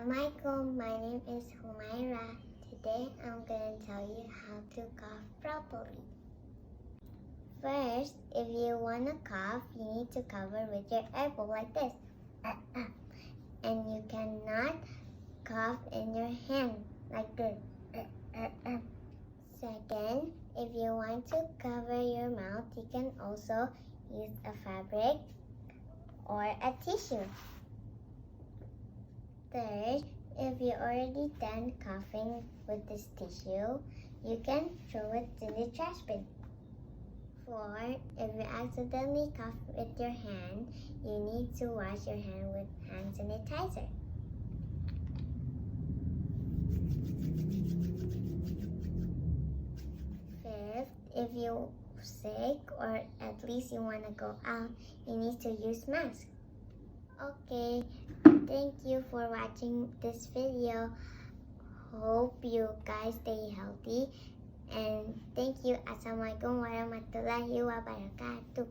Assalamualaikum, my name is Humaira. Today I'm going to tell you how to cough properly. First, if you want to cough, you need to cover with your elbow like this. And you cannot cough in your hand like this. Second, if you want to cover your mouth, you can also use a fabric or a tissue. Third, if you're already done coughing with this tissue, you can throw it to the trash bin. Fourth, if you accidentally cough with your hand, you need to wash your hand with hand sanitizer. Fifth, if you're sick or at least you want to go out, you need to use mask. Okay, thank you for watching this video. Hope you guys stay healthy and thank you. Assalamualaikum warahmatullahi wabarakatuh.